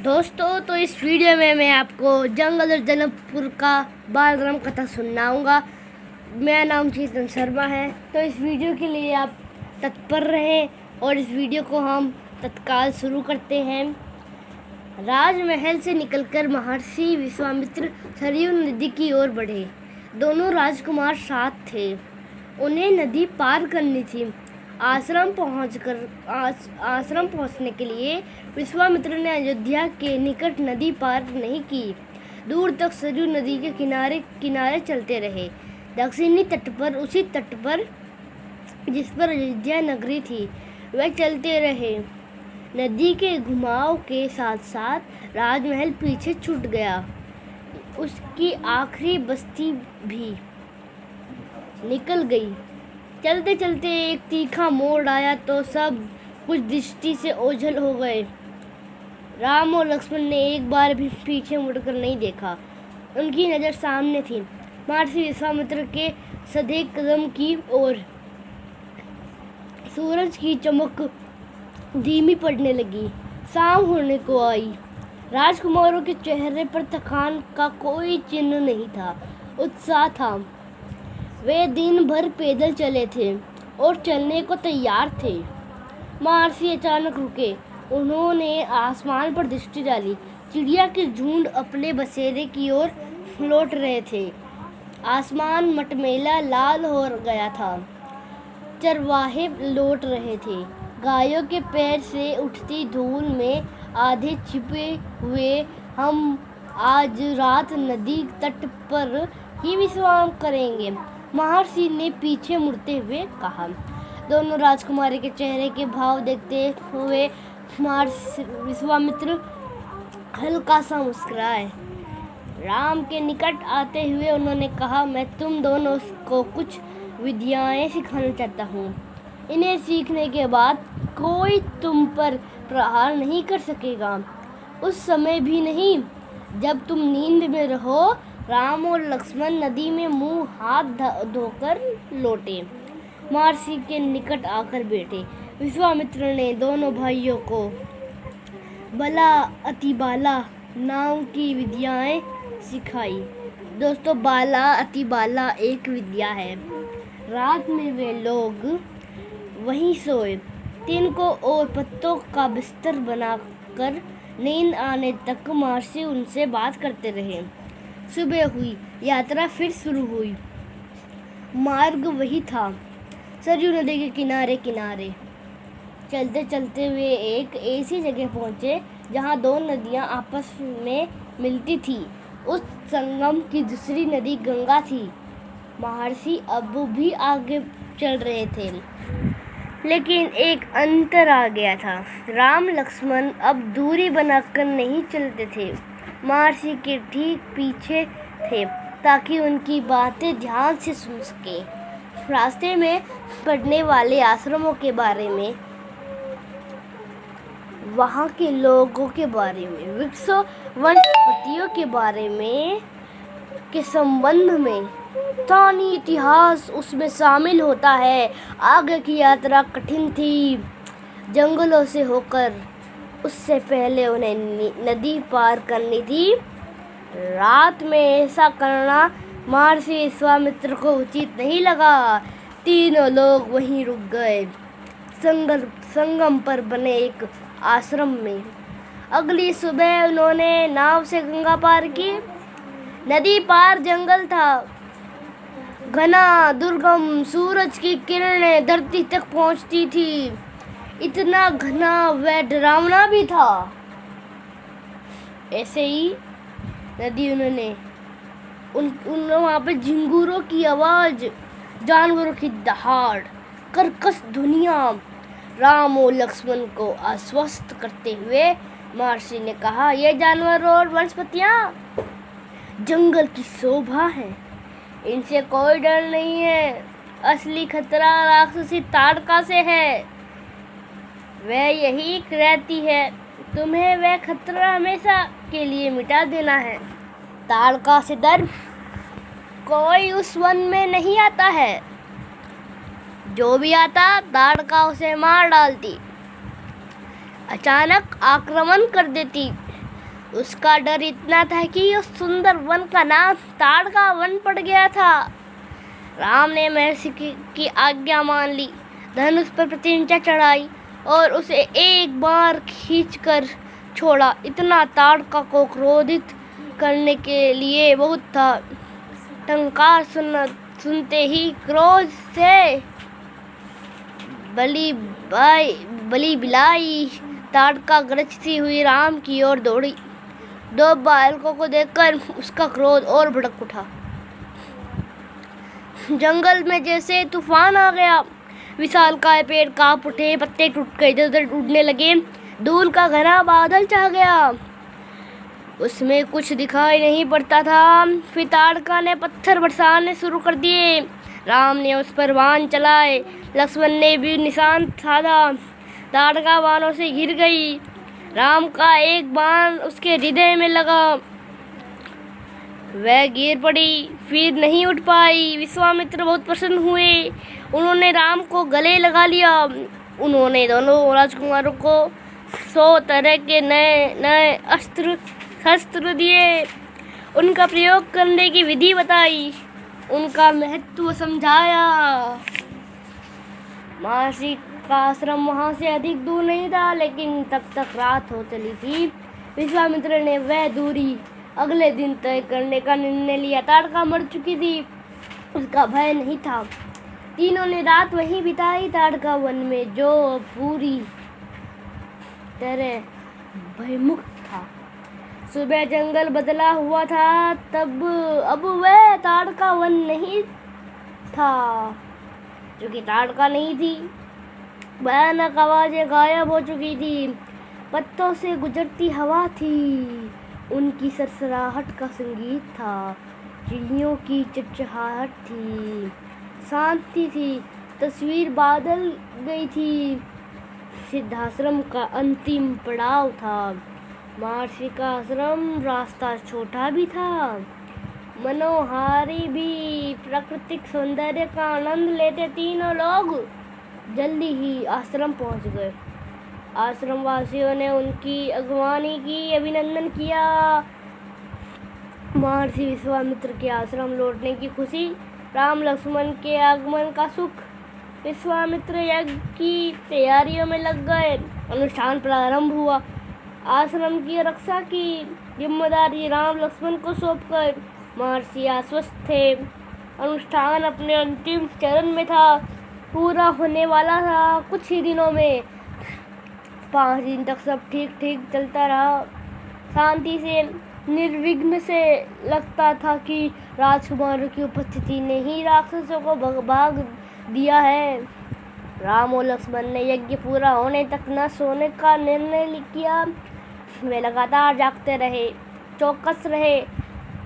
दोस्तों, तो इस वीडियो में मैं आपको जंगल और जनकपुर का बाल राम कथा सुनाऊंगा। मेरा नाम चेतन शर्मा है। तो इस वीडियो के लिए आप तत्पर रहें और इस वीडियो को हम तत्काल शुरू करते हैं। राजमहल से निकलकर महर्षि विश्वामित्र सरयू नदी की ओर बढ़े। दोनों राजकुमार साथ थे। उन्हें नदी पार करनी थी। आश्रम पहुंचने के लिए विश्वामित्र ने अयोध्या के निकट नदी पार नहीं की। दूर तक सरयू नदी के किनारे किनारे चलते रहे। दक्षिणी तट पर, उसी तट पर जिस पर अयोध्या नगरी थी, वे चलते रहे। नदी के घुमाव के साथ साथ राजमहल पीछे छूट गया। उसकी आखिरी बस्ती भी निकल गई। चलते चलते एक तीखा मोड़ आया तो सब कुछ दृष्टि से ओझल हो गए। राम और लक्ष्मण ने एक बार भी पीछे मुड़कर नहीं देखा। उनकी नज़र सामने थी, महर्षि विश्वामित्र के सधे कदम की ओर। सूरज की चमक धीमी पड़ने लगी। शाम होने को आई। राजकुमारों के चेहरे पर थकान का कोई चिन्ह नहीं था, उत्साह था। वे दिन भर पैदल चले थे और चलने को तैयार थे। महर्षि अचानक रुके। उन्होंने आसमान पर दृष्टि डाली। चिड़िया के झुंड अपने बसेरे की ओर लौट रहे थे। आसमान मटमैला लाल हो गया था। चरवाहे लौट रहे थे। गायों के पैर से उठती धूल में आधे छिपे हुए हम आज रात नदी तट पर ही विश्राम करेंगे, महर्षि ने पीछे मुड़ते हुए कहा। दोनों राजकुमारी के चेहरे के भाव देखते हुए महर्षि विश्वामित्र हल्का सा मुस्कुराए। राम के निकट आते हुए उन्होंने कहा, मैं तुम दोनों को कुछ विद्याएं सिखाना चाहता हूँ। इन्हें सीखने के बाद कोई तुम पर प्रहार नहीं कर सकेगा, उस समय भी नहीं जब तुम नींद में रहो। राम और लक्ष्मण नदी में मुंह हाथ धोकर लौटे। महर्षि के निकट आकर बैठे। विश्वामित्र ने दोनों भाइयों को बला अतिबाला नाम की विद्याएं सिखाई। दोस्तों, बाला अतिबाला एक विद्या है। रात में वे लोग वहीं सोए। तिनकों और पत्तों का बिस्तर बनाकर नींद आने तक महर्षि उनसे बात करते रहे। सुबह हुई। यात्रा फिर शुरू हुई। मार्ग वही था, सरयू नदी के किनारे किनारे। चलते चलते वे एक ऐसी जगह पहुंचे जहां दो नदियां आपस में मिलती थी। उस संगम की दूसरी नदी गंगा थी। महर्षि अब भी आगे चल रहे थे, लेकिन एक अंतर आ गया था। राम लक्ष्मण अब दूरी बनाकर नहीं चलते थे, महर्षि के ठीक पीछे थे, ताकि उनकी बातें ध्यान से सुन सके। रास्ते में पड़ने वाले आश्रमों के बारे में, वहाँ के लोगों के बारे में, वृक्षों वनस्पतियों के बारे में के संबंध में स्थानीय इतिहास उसमें शामिल होता है। आगे की यात्रा कठिन थी, जंगलों से होकर। उससे पहले उन्हें नदी पार करनी थी। रात में ऐसा करना महर्षि विश्वामित्र को उचित नहीं लगा। तीनों लोग वहीं रुक गए, संगम पर बने एक आश्रम में। अगली सुबह उन्होंने नाव से गंगा पार की। नदी पार जंगल था, घना, दुर्गम। सूरज की किरणें धरती तक पहुंचती थी। इतना घना व डरावना भी था। ऐसे ही नदी उन्होंने वहाँ पे झिंगुरों की आवाज़, जानवरों की दहाड़, कर्कश ध्वनियाँ। राम और लक्ष्मण को आश्वस्त करते हुए महर्षि ने कहा, ये जानवर और वनस्पतियाँ जंगल की शोभा है, इनसे कोई डर नहीं है। असली खतरा राक्षसी ताड़का से है, वह यही रहती है। तुम्हें वह खतरा हमेशा के लिए मिटा देना है। ताड़का से डर कोई उस वन में नहीं आता है, जो भी आता ताड़का उसे मार डालती, अचानक आक्रमण कर देती। उसका डर इतना था कि उस सुंदर वन का नाम ताड़का वन पड़ गया था। राम ने महर्षि की आज्ञा मान ली, धनुष पर प्रत्यंचा चढ़ाई और उसे एक बार खींचकर छोड़ा। इतना ताड़का को क्रोधित करने के लिए बहुत था। टंकार सुनते ही क्रोध से बली बिलाई ताड़का गरजती हुई राम की ओर दौड़ी। दो बालकों को देखकर उसका क्रोध और भड़क उठा। जंगल में जैसे तूफान आ गया। विशालकाय पेड़ कांप उठे, पत्ते टूट कर इधर उधर उड़ने लगे, धूल का घना बादल छा गया। उसमें कुछ दिखाई नहीं पड़ता था। फिर ताड़का ने पत्थर बरसाने शुरू कर दिए। राम ने उस पर बाण चलाए, लक्ष्मण ने भी निशान साधा। ताड़का बाणों से घिर गई। राम का एक बाण उसके हृदय में लगा, वह गिर पड़ी, फिर नहीं उठ पाई। विश्वामित्र बहुत प्रसन्न हुए। उन्होंने राम को गले लगा लिया। उन्होंने दोनों राजकुमारों को 100 तरह के नए नए शस्त्र दिए, उनका प्रयोग करने की विधि बताई, उनका महत्व समझाया। महर्षि का आश्रम वहाँ से अधिक दूर नहीं था, लेकिन तब तक रात हो चली थी। विश्वामित्र ने वह दूरी अगले दिन तय करने का निर्णय लिया। ताड़का मर चुकी थी, उसका भय नहीं था। तीनों ने रात वहीं बिताई, ताड़का वन में, जो पूरी तरह भयमुक्त था। सुबह जंगल बदला हुआ था, अब वह ताड़का वन नहीं था, क्योंकि ताड़का नहीं थी। भयानक आवाजें गायब हो चुकी थी। पत्तों से गुजरती हवा थी, उनकी सरसराहट का संगीत था। चिड़ियों की चहचहाहट थी, शांति थी। तस्वीर बदल गई थी। सिद्धाश्रम का अंतिम पड़ाव था। महर्षि का आश्रम रास्ता छोटा भी था, मनोहारी भी। प्राकृतिक सौंदर्य का आनंद लेते तीनों लोग जल्दी ही आश्रम पहुंच गए। आश्रम वासियों ने उनकी अगवानी की, अभिनंदन किया। महर्षि विश्वामित्र के आश्रम लौटने की खुशी, राम लक्ष्मण के आगमन का सुख। विश्वामित्र यज्ञ की तैयारियों में लग गए। अनुष्ठान प्रारंभ हुआ। आश्रम की रक्षा की जिम्मेदारी राम लक्ष्मण को सौंपकर महर्षि आश्वस्त थे। अनुष्ठान अपने अंतिम चरण में था, पूरा होने वाला था कुछ ही दिनों में। 5 दिन तक सब ठीक ठीक चलता रहा, शांति से, निर्विघ्न से। लगता था कि राजकुमारों की उपस्थिति ने ही राक्षसों को भाग दिया है। राम और लक्ष्मण ने यज्ञ पूरा होने तक न सोने का निर्णय किया। वे लगातार जागते रहे, चौकस रहे,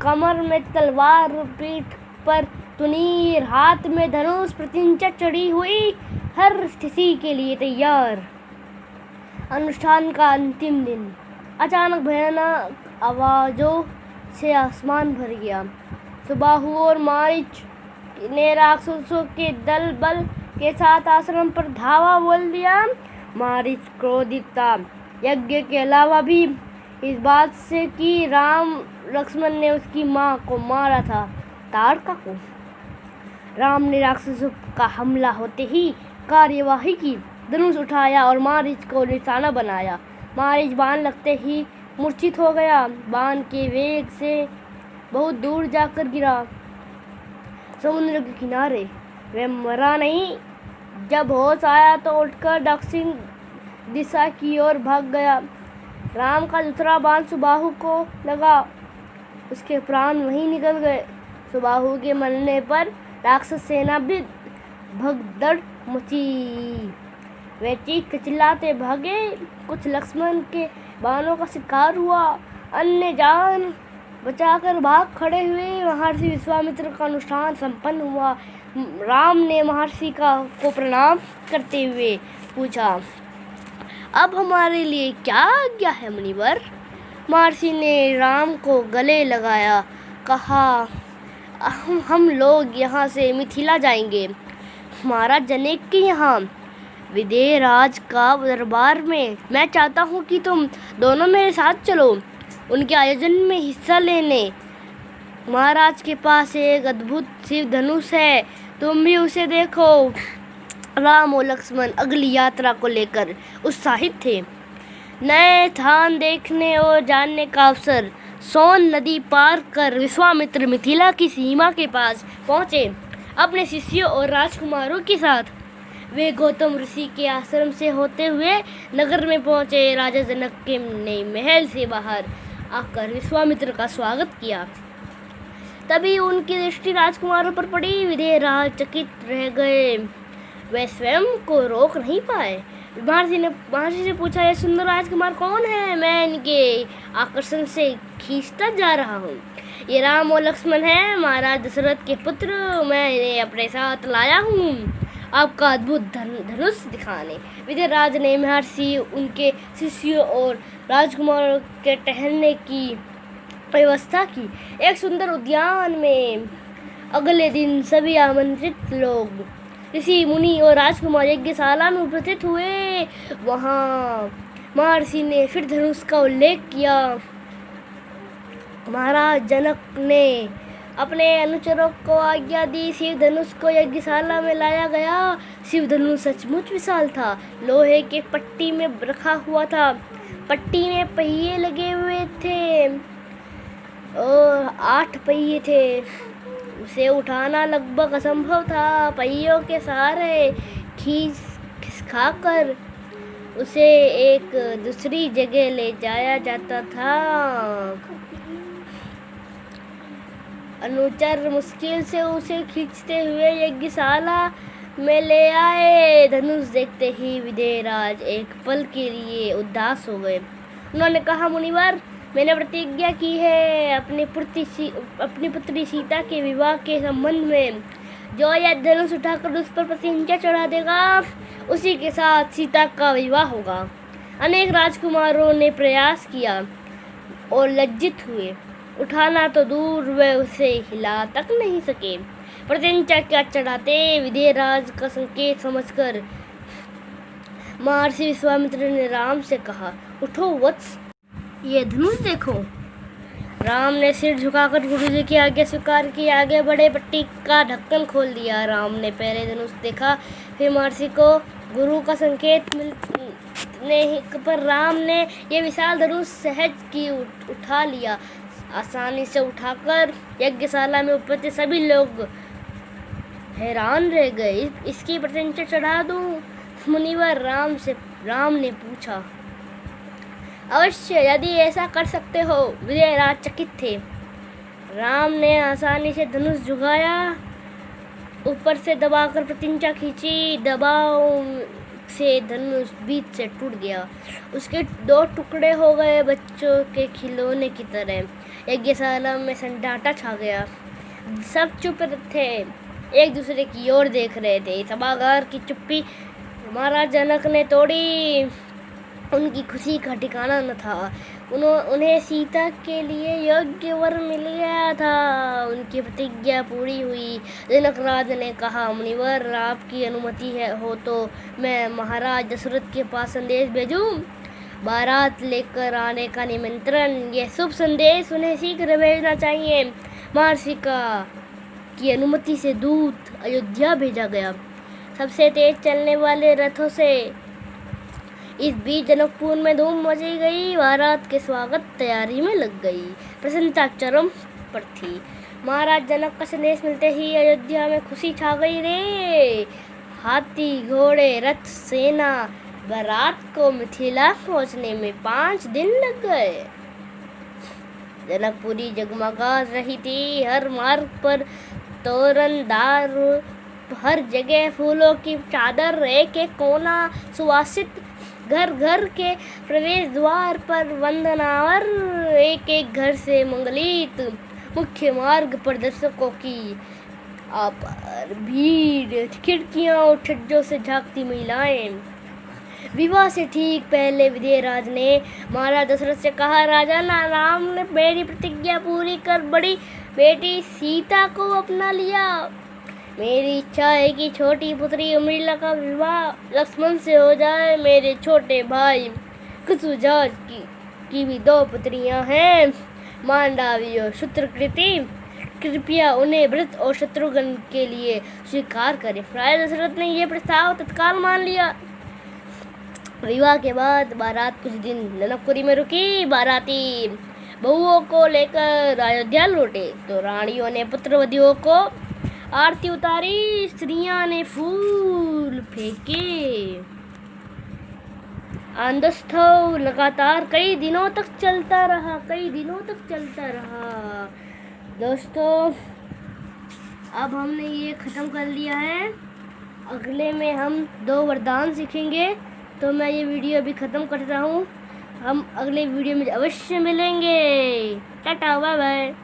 कमर में तलवार, पीठ पर तुनीर, हाथ में धनुष, प्रत्यंचा चढ़ी हुई, हर स्थिति के लिए तैयार। अनुष्ठान का अंतिम दिन, अचानक भयानक आवाजों से आसमान भर गया। सुबाहु और मारीच ने राक्षसों के दल बल के साथ आश्रम पर धावा बोल दिया। मारीच क्रोधित था, यज्ञ के अलावा भी इस बात से कि राम लक्ष्मण ने उसकी माँ को मारा था, ताड़का को। राम ने राक्षसों का हमला होते ही कार्यवाही की, धनुष उठाया और मारीच को निशाना बनाया। मारीच बाण लगते ही मूर्छित हो गया, बाण के वेग से बहुत दूर जाकर गिरा, समुद्र के किनारे। वह मरा नहीं। जब होश आया तो उठकर दक्षिण दिशा की ओर भाग गया। राम का दूसरा बाण सुबाहु को लगा, उसके प्राण वहीं निकल गए। सुबाहु के मरने पर राक्षस सेना भी भगदड़ मची। वे चीख चिल्लाते भागे। कुछ लक्ष्मण के बाणों का शिकार हुआ, अन्य जान बचाकर भाग खड़े हुए। महर्षि विश्वामित्र का अनुष्ठान संपन्न हुआ। राम ने महर्षि को प्रणाम करते हुए पूछा, अब हमारे लिए क्या आज्ञा है मुनिवर? महर्षि ने राम को गले लगाया, कहा, हम लोग यहाँ से मिथिला जाएंगे, महाराज जनक के यहाँ, विदेह राज का दरबार में। मैं चाहता हूँ कि तुम दोनों मेरे साथ चलो। उनके आयोजन में हिस्सा लेने। महाराज के पास एक अद्भुत शिव धनुष है, तुम भी उसे देखो। राम और लक्ष्मण अगली यात्रा को लेकर उत्साहित थे। नए स्थान देखने और जानने का अवसर। सोन नदी पार कर विश्वामित्र मिथिला की सीमा के पास पहुँचे। अपने शिष्यों और राजकुमारों के साथ वे गौतम ऋषि के आश्रम से होते हुए नगर में पहुँचे। राजा जनक के ने महल से बाहर आकर विश्वामित्र का स्वागत किया। तभी उनकी दृष्टि राजकुमारों पर पड़ी। विदेहराज चकित रह गए, वे स्वयं को रोक नहीं पाए। महर्षि से पूछा, यह सुंदर राजकुमार कौन है? मैं इनके आकर्षण से खींचता जा रहा हूँ। ये राम और लक्ष्मण हैं, महाराज दशरथ के पुत्र। मैं इन्हें अपने साथ लाया हूँ आपका अद्भुत धनुष दिखाने। विदेहराज ने महर्षि, उनके शिष्यों और राजकुमारों के ठहरने की व्यवस्था की एक सुंदर उद्यान में। अगले दिन सभी आमंत्रित लोग ऋषि, मुनि और राजकुमार यज्ञशाला में उपस्थित हुए। वहाँ महर्षि ने फिर धनुष का उल्लेख किया। महाराज जनक ने अपने अनुचरों को आज्ञा दी। शिव धनुष को यज्ञशाला में लाया गया। शिव धनुष सचमुच विशाल था, लोहे के पट्टी में रखा हुआ था। पट्टी में पहिए लगे हुए थे और 8 पहिए थे। उसे उठाना लगभग असंभव था। पहियों के सहारे खिसकाकर उसे एक दूसरी जगह ले जाया जाता था। अनुचर मुश्किल से उसे खींचते हुए यज्ञशाला में ले आए। धनुष देखते ही विदेहराज एक पल के लिए उदास हो गए। उन्होंने कहा, मुनिवर, मैंने प्रतिज्ञा की है अपनी पुत्री सीता के विवाह के संबंध में। जो यह धनुष उठाकर उस पर प्रतिज्ञा चढ़ा देगा, उसी के साथ सीता का विवाह होगा। अनेक राजकुमारों ने प्रयास किया और लज्जित हुए। उठाना तो दूर, वे उसे हिला तक नहीं सके। प्रतिज्ञा क्या चढ़ाते? विदेहराज का संकेत समझकर महर्षि विश्वामित्र ने राम से कहा, उठो वत्स, ये धनुष देखो। राम ने सिर झुकाकर गुरुजी की आज्ञा स्वीकार की। आगे बढ़े, पट्टी का ढक्कन खोल दिया। राम ने पहले धनुष देखा, फिर महर्षि को गुरु का संकेत मिलने पर राम ने यह विशाल धनुष सहज की उठा लिया। आसानी से उठाकर यज्ञशाला में उपस्थित सभी लोग हैरान रह गए। इसकी प्रतिज्ञा चढ़ा दूं मुनिवर? राम ने पूछा। अवश्य, यदि ऐसा कर सकते हो। विदेहराज चकित थे। राम ने आसानी से धनुष झुकाया, ऊपर से दबाकर प्रतिज्ञा खींची। दबाव से धनुष बीच से टूट गया। उसके 2 टुकड़े हो गए, बच्चों के खिलौने की तरह। यज्ञशाला में सन्नाटा छा गया। सब चुप थे, एक दूसरे की ओर देख रहे थे। सभागार की चुप्पी महाराज जनक ने तोड़ी। उनकी खुशी का ठिकाना न था। उन्हें सीता के लिए योग्य वर मिल गया था। उनकी प्रतिज्ञा पूरी हुई। जनक राज ने कहा, मुनिवर, आपकी अनुमति हो तो मैं महाराज दशरथ के पास संदेश भेजूं? बारात लेकर आने का निमंत्रण। यह शुभ संदेश उन्हें शीघ्र भेजना चाहिए। महर्षि की अनुमति से दूत अयोध्या भेजा गया, सबसे तेज चलने वाले रथों से। इस बीच जनकपुर में धूम मची गई। बारात के स्वागत तैयारी में लग गई। प्रसन्नता चरम पर थी। महाराज जनक का संदेश मिलते ही अयोध्या में खुशी छा गई रे। हाथी, घोड़े, रथ, सेना, बारात को मिथिला पहुंचने में 5 दिन लग गए। जनकपुरी जगमगा रही थी। हर मार्ग पर तोरणदार, हर जगह फूलों की चादर, एक एक कोना सुवासित। घर घर के प्रवेश द्वार पर वंदनावर, एक एक घर से मंगलित। मुख्य मार्ग पर दर्शकों की अपार भीड़, खिड़कियां और छज्जों से झांकती महिलाएं। विवाह से ठीक पहले विदेहराज ने महाराज दशरथ से कहा, राजा राम ने मेरी प्रतिज्ञा पूरी कर बड़ी बेटी सीता को अपना लिया। मेरी इच्छा है कि छोटी पुत्री उर्मिला का विवाह लक्ष्मण से हो जाए। मेरे छोटे भाई कुशुजाज की की भी 2 पुत्रियां हैं, मांडवी और शत्रुकृति। कृपया उन्हें व्रत और शत्रुघ्न के लिए स्वीकार करें। राजा दशरथ ने यह प्रस्ताव तत्काल मान लिया। विवाह के बाद बारात कुछ दिन जनकपुरी में रुकी। बाराती बहुओं को लेकर अयोध्या लौटे तो रानियों ने पुत्रवधुओं को आरती उतारी, स्त्रियां ने फूल फेंके। आनंदोत्सव लगातार कई दिनों तक चलता रहा। दोस्तों, अब हमने ये ख़त्म कर लिया है। अगले में हम 2 वरदान सीखेंगे। तो मैं ये वीडियो अभी ख़त्म कर रहा हूँ। हम अगले वीडियो में अवश्य मिलेंगे। Ta-ta, bye bye.